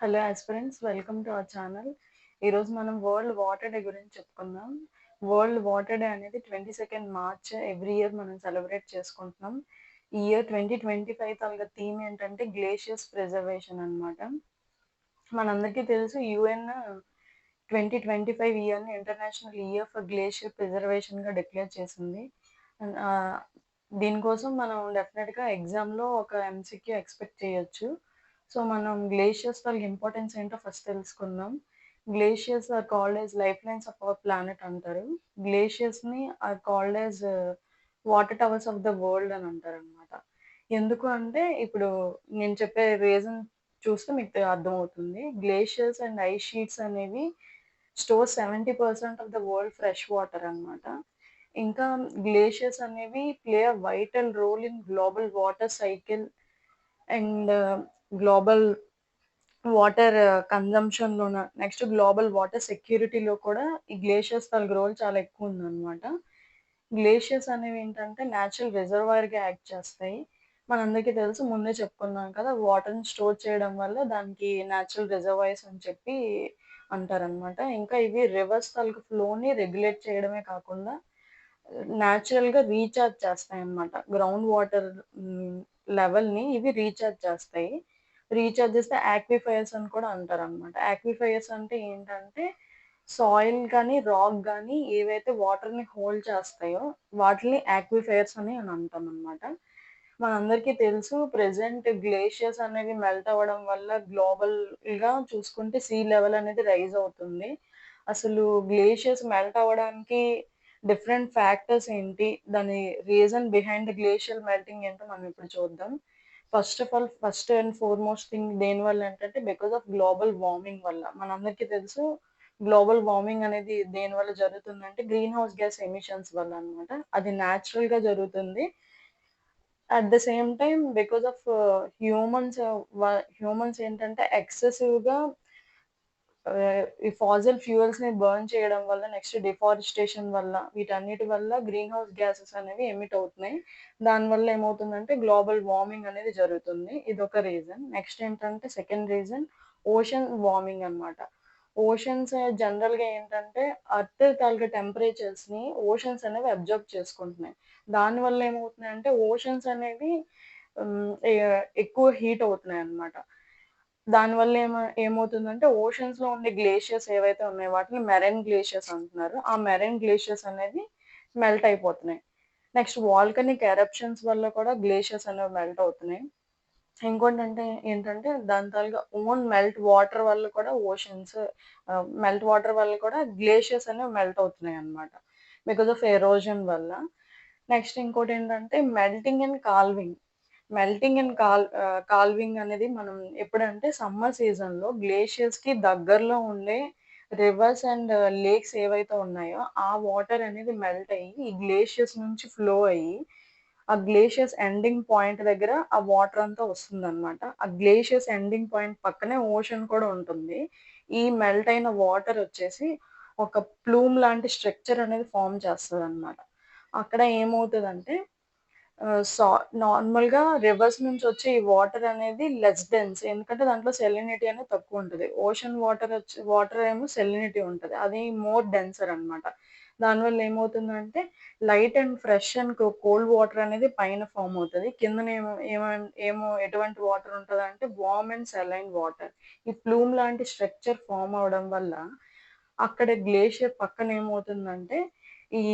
Hello aspirants, welcome to our channel. ఈరోజు మనం world water day గురించి చెప్పుకుందాం. వరల్డ్ వాటర్ డే అనేది 22nd మార్చ్ ఎవ్రీ ఇయర్ మనం సెలబ్రేట్ చేసుకుంటున్నాం. ఈ ఇయర్ 2025 తాలూకా థీమ్ ఏంటంటే గ్లేషియర్స్ ప్రిజర్వేషన్ అన్నమాట. మనందరికీ తెలుసు యుఎన్ 2025 ఇయర్ని ఇంటర్నేషనల్ ఇయర్ ఫర్ గ్లేషియర్ ప్రిజర్వేషన్గా డిక్లేర్ చేసింది. ఆ, దీనికోసం మనం డెఫినెట్గా ఎగ్జామ్లో ఒక ఎంసీక్యూ ఎక్స్పెక్ట్ చేయొచ్చు. సో మనం గ్లేషియర్స్ వాళ్ళ ఇంపార్టెన్స్ ఏంటో ఫస్ట్ తెలుసుకుందాం. Glaciers are called as life lines of our planet అంటారు. గ్లేషియర్స్ని are called as water towers of the world అని అంటారు అనమాట. ఎందుకు అంటే ఇప్పుడు నేను చెప్పే రీజన్ చూస్తే మీకు అర్థమవుతుంది. గ్లేషియర్స్ అండ్ ఐస్ షీట్స్ అనేవి store 70% of the world fresh water అన్నమాట. ఇంకా గ్లేషియర్స్ అనేవి play a vital role in global water cycle and global water కన్జంప్షన్‌లోన నెక్స్ట్ గ్లోబల్ వాటర్ సెక్యూరిటీలో కూడా ఈ గ్లేషియర్స్ తాలూకు రోల్ చాలా ఎక్కువ ఉందన్నమాట. గ్లేషియర్స్ అనేవి ఏంటంటే న్యాచురల్ రిజర్వాయర్‌గా యాక్ట్ చేస్తాయి. మనందరికీ తెలుసు, ముందే చెప్పుకున్నాం కదా! వాటర్‌ని స్టోర్ చేయడం వల్ల దానికి న్యాచురల్ రిజర్వాయర్స్ అని చెప్పి అంటారనమాట. ఇంకా ఇవి రివర్స్ తాలూకు ఫ్లోని రెగ్యులేట్ చేయడమే కాకుండా న్యాచురల్‌గా రీచార్జ్ చేస్తాయన్నమాట. గ్రౌండ్ వాటర్ లెవెల్‌ని ఇవి రీచార్జ్ చేస్తాయి. రీచార్జ్ చేస్తే యాక్విఫైయర్స్ అని కూడా అంటారనమాట. యాక్విఫైయర్స్ అంటే ఏంటంటే సాయిల్ గానీ, రాక్ గానీ ఏవైతే వాటర్‌ని హోల్డ్ చేస్తాయో వాటిల్ని యాక్విఫైయర్స్ అని అంటామనమాట. మనందరికీ తెలుసు ప్రెజెంట్ గ్లేషియర్స్ అనేవి మెల్ట్ అవ్వడం వల్ల గ్లోబల్‌గా చూసుకుంటే సీ లెవెల్ అనేది రైజ్ అవుతుంది. అసలు గ్లేషియర్స్ మెల్ట్ అవ్వడానికి డిఫరెంట్ ఫ్యాక్టర్స్ ఏంటి? దాని reason behind the glacier melting ఏంటో మనం ఇప్పుడు చూద్దాం. First of all, first and foremost thing దేనివల్ల ఏంటంటే బికాస్ ఆఫ్ గ్లోబల్ వార్మింగ్ వల్ల. మనందరికీ తెలుసు గ్లోబల్ వార్మింగ్ అనేది దేనివల్ల జరుగుతుందంటే గ్రీన్ హౌస్ గ్యాస్ ఎమిషన్స్ వల్ల అన్నమాట. అది న్యాచురల్‌గా జరుగుతుంది. At the same time because of humans ఏంటంటే ఎక్సెసివ్‌గా ఈ ఫాసిల్ ఫ్యూయల్స్‌ని బర్న్ చేయడం వల్ల, నెక్స్ట్ డిఫారెస్టేషన్ వల్ల, వీటన్నిటి వల్ల గ్రీన్ హౌస్ గ్యాసెస్ అనేవి ఎమిట్ అవుతున్నాయి. దానివల్ల ఏమవుతుందంటే గ్లోబల్ వార్మింగ్ అనేది జరుగుతుంది. ఇదొక రీజన్. నెక్స్ట్ ఏంటంటే సెకండ్ రీజన్ ఓషన్ వార్మింగ్ అన్నమాట. ఓషన్స్ జనరల్‌గా ఏంటంటే ఎర్త్ తాలూకా టెంపరేచర్స్‌ని ఓషన్స్ అనేవి అబ్జర్బ్ చేసుకుంటున్నాయి. దానివల్ల ఏమవుతున్నాయంటే ఓషన్స్ అనేవి ఎక్కువ హీట్ అవుతున్నాయన్నమాట. దానివల్ల ఏమవుతుందంటే ఓషన్స్‌లో ఉండే గ్లేషియర్స్ ఏవైతే ఉన్నాయో వాటిని మెరైన్ గ్లేషియర్స్ అంటున్నారు. ఆ మెరైన్ గ్లేషియర్స్ అనేవి మెల్ట్ అయిపోతున్నాయి. నెక్స్ట్ వాల్కనిక్ ఎరప్షన్స్ వల్ల కూడా గ్లేషియర్స్ అనేవి మెల్ట్ అవుతున్నాయి. ఇంకోటంటే ఏంటంటే దాని తాలూకా ఓన్ మెల్ట్ వాటర్ వల్ల కూడా మెల్ట్ వాటర్ వల్ల కూడా గ్లేషియర్స్ అనేవి మెల్ట్ అవుతున్నాయన్నమాట. బికాస్ ఆఫ్ ఎరోజన్ వల్ల. నెక్స్ట్ ఇంకోటేంటంటే మెల్టింగ్ అండ్ కాల్వింగ్. కాల్వింగ్ అనేది మనం ఎప్పుడంటే సమ్మర్ సీజన్‌లో గ్లేషియర్స్‌కి దగ్గరలో ఉండే రివర్స్ అండ్ లేక్స్ ఏవైతే ఉన్నాయో ఆ వాటర్ అనేది మెల్ట్ అయ్యి ఈ గ్లేషియర్స్ నుంచి ఫ్లో అయ్యి ఆ గ్లేషియర్స్ ఎండింగ్ పాయింట్ దగ్గర ఆ వాటర్ అంతా వస్తుందన్నమాట. ఆ గ్లేషియర్స్ ఎండింగ్ పాయింట్ పక్కనే ఓషన్ కూడా ఉంటుంది. ఈ మెల్ట్ అయిన వాటర్ వచ్చేసి ఒక ప్లూమ్ లాంటి స్ట్రక్చర్ అనేది ఫార్మ్ చేస్తదన్నమాట. అక్కడ ఏమవుతదంటే సా నార్మల్‌గా రివర్స్ నుంచి వచ్చే ఈ వాటర్ అనేది లెస్ డెన్స్. ఎందుకంటే దాంట్లో సెలినిటీ అనేది తక్కువుంటది. ఓషన్ వాటర్ ఏమో సెలినిటీ ఉంటది. అది మోర్ డెన్సర్ అన్నమాట. దానివల్ల ఏమవుతుందంటే light and fresh and cold water అనేది పైన ఫార్మ్ అవుతది. కిందనేమో ఎటువంటి వాటర్ ఉంటదంటే వార్మ్ అండ్ సెలైన్ వాటర్. ఈ ప్లూమ్ లాంటి స్ట్రక్చర్ ఫార్మ్ అవ్వడం వల్ల అక్కడ గ్లేషియర్ పక్కన ఏమవుతుందంటే ఈ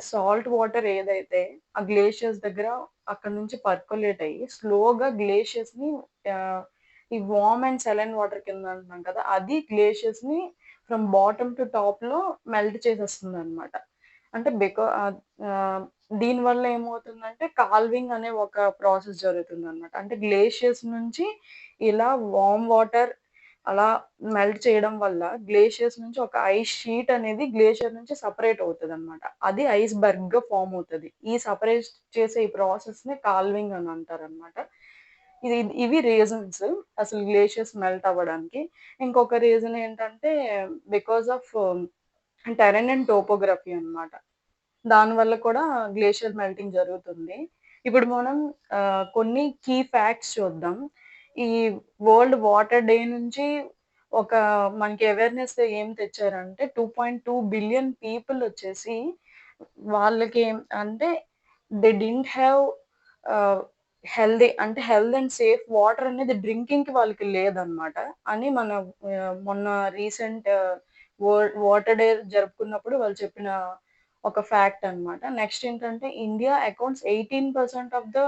సాల్ట్ వాటర్ ఏదైతే ఆ గ్లేషియర్స్ దగ్గర అక్కడి నుంచి పర్కులేట్ అయ్యి స్లోగా గ్లేషియర్స్‌ని ఆహ్, ఈ వార్మ్ అండ్ సెలైన్ వాటర్ కింద అంటున్నాం కదా! అది గ్లేషియర్స్‌ని ఫ్రమ్ బాటమ్ టు టాప్‌లో మెల్ట్ చేసేస్తుందన్నమాట. అంటే ఆహ్, దీనివల్ల ఏమవుతుందంటే కాల్వింగ్ అనే ఒక ప్రాసెస్ జరుగుతుందన్నమాట. అంటే గ్లేషియర్స్ నుంచి ఇలా వార్మ్ వాటర్ అలా మెల్ట్ చేయడం వల్ల గ్లేషియర్స్ నుంచి ఒక ఐస్ షీట్ అనేది గ్లేషియర్ నుంచి సెపరేట్ అవుతదన్నమాట. అది ఐస్‌బర్గ్‌గా ఫార్మ్ అవుతది. ఈ సెపరేట్ చేసే ఈ ప్రాసెస్‌ని కాల్వింగ్ అని అంటారన్నమాట. ఇవి రీజన్స్ అసలు గ్లేషియర్స్ మెల్ట్ అవ్వడానికి. ఇంకొక రీజన్ ఏంటంటే because of Tarain and topography అన్నమాట. దానివల్ల కూడా గ్లేషియర్ మెల్టింగ్ జరుగుతుంది. ఇప్పుడు మనం కొన్ని కీ ఫ్యాక్ట్స్ చూద్దాం. ఈ వరల్డ్ వాటర్ డే నుంచి ఒక మనకి అవేర్‌నెస్ ఏం తెచ్చారంటే 2.2 బిలియన్ పీపుల్ వచ్చేసి వాళ్ళకి అంటే దే డిడ్ంట్ హావ్ ఆహ్, అంటే హెల్త్ అండ్ సేఫ్ వాటర్ అనేది డ్రింకింగ్‌కి వాళ్ళకి లేదనమాట. అని మన మొన్న రీసెంట్ వరల్డ్ వాటర్ డే జరుపుకున్నప్పుడు వాళ్ళు చెప్పిన ఒక ఫ్యాక్ట్ అన్నమాట. నెక్స్ట్ ఏంటంటే India accounts 18% of the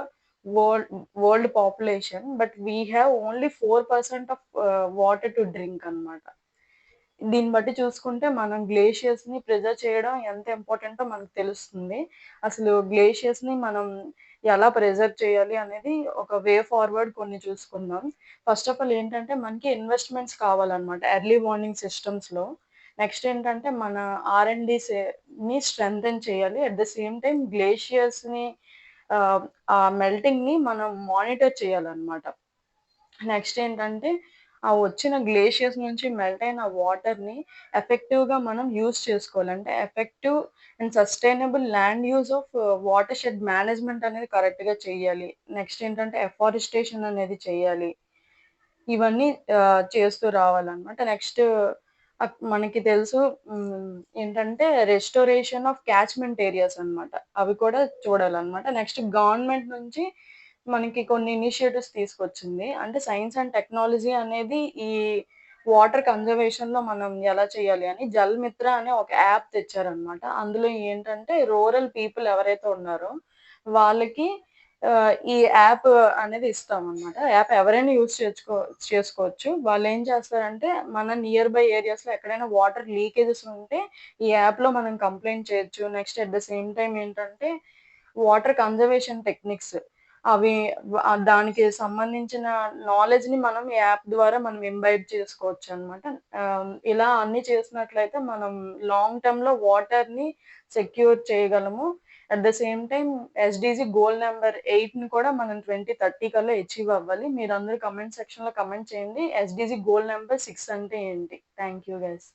world world population. But we have only 4% of water to drink అన్నమాట. దీన్ని బట్టి చూసుకుంటే మనం గ్లేషియర్స్‌ని ప్రిజర్వ్ చేయడం ఎంత ఇంపార్టెంటో మనకు తెలుస్తుంది. అసలు గ్లేషియర్స్‌ని మనం ఎలా ప్రిజర్వ్ చేయాలి అనేది ఒక వే ఫార్వర్డ్ కొన్ని చూసుకుందాం. ఫస్ట్ ఆఫ్ ఆల్ ఏంటంటే మనకి ఇన్వెస్ట్‌మెంట్స్ కావాలన్నమాట ఎర్లీ వార్నింగ్ సిస్టమ్స్‌లో. నెక్స్ట్ ఏంటంటే మన ఆర్&డీస్‌ని స్ట్రెంథెన్ చేయాలి. అట్ ద సేమ్ టైమ్ గ్లేషియర్స్‌ని ఆ మెల్టింగ్‌ని మనం మానిటర్ చేయాలన్నమాట. నెక్స్ట్ ఏంటంటే, ఆ వచ్చిన గ్లేషియర్స్ నుంచి మెల్ట్ అయిన వాటర్‌ని ఎఫెక్టివ్‌గా మనం యూజ్ చేసుకోవాలి. అంటే effective and sustainable land use of water shed management అనేది కరెక్ట్‌గా చెయ్యాలి. నెక్స్ట్ ఏంటంటే ఎఫారెస్టేషన్ అనేది చెయ్యాలి. ఇవన్నీ చేస్తూ రావాలనమాట. నెక్స్ట్ మనకి తెలుసు ఏంటంటే రెస్టోరేషన్ ఆఫ్ క్యాచ్‌మెంట్ ఏరియాస్ అన్నమాట. అవి కూడా చూడాలనమాట. నెక్స్ట్ గవర్నమెంట్ నుంచి మనకి కొన్ని ఇనిషియేటివ్స్ తీసుకొచ్చింది. అంటే సైన్స్ అండ్ టెక్నాలజీ అనేది ఈ వాటర్ కన్జర్వేషన్‌లో మనం ఎలా చేయాలి అని 'జల్ మిత్ర' అనే ఒక యాప్ తెచ్చారనమాట. అందులో ఏంటంటే రూరల్ పీపుల్ ఎవరైతే ఉన్నారో వాళ్ళకి ఈ యాప్ అనేది ఇస్తామనమాట. యాప్ ఎవరైనా యూజ్ చేసుకోవచ్చు. వాళ్ళేం చేస్తారంటే, మన నియర్ బై ఏరియాస్‌లో ఎక్కడైనా వాటర్ లీకేజెస్ ఉంటే, ఈ యాప్‌లో మనం కంప్లెయింట్ చేయొచ్చు. Next at the same time ఏంటంటే, వాటర్ కన్జర్వేషన్ టెక్నిక్స్ అవి దానికి సంబంధించిన నాలెడ్జ్‌ని మనం ఈ యాప్ ద్వారా మనం ఇంబైబ్ చేసుకోవచ్చనమాట. ఇలా అన్నీ చేసినట్లయితే మనం లాంగ్ టర్మ్‌లో వాటర్‌ని సెక్యూర్ చేయగలము. At the same time SDG goal number 8ని కూడా మనం 2030 కల్లా అచీవ్ అవ్వాలి. మీరందరూ కామెంట్ సెక్షన్‌లో కామెంట్ చేయండి. ఎస్‌డీజీ గోల్ నంబర్ 6 అంటే ఏంటి? Thank you guys.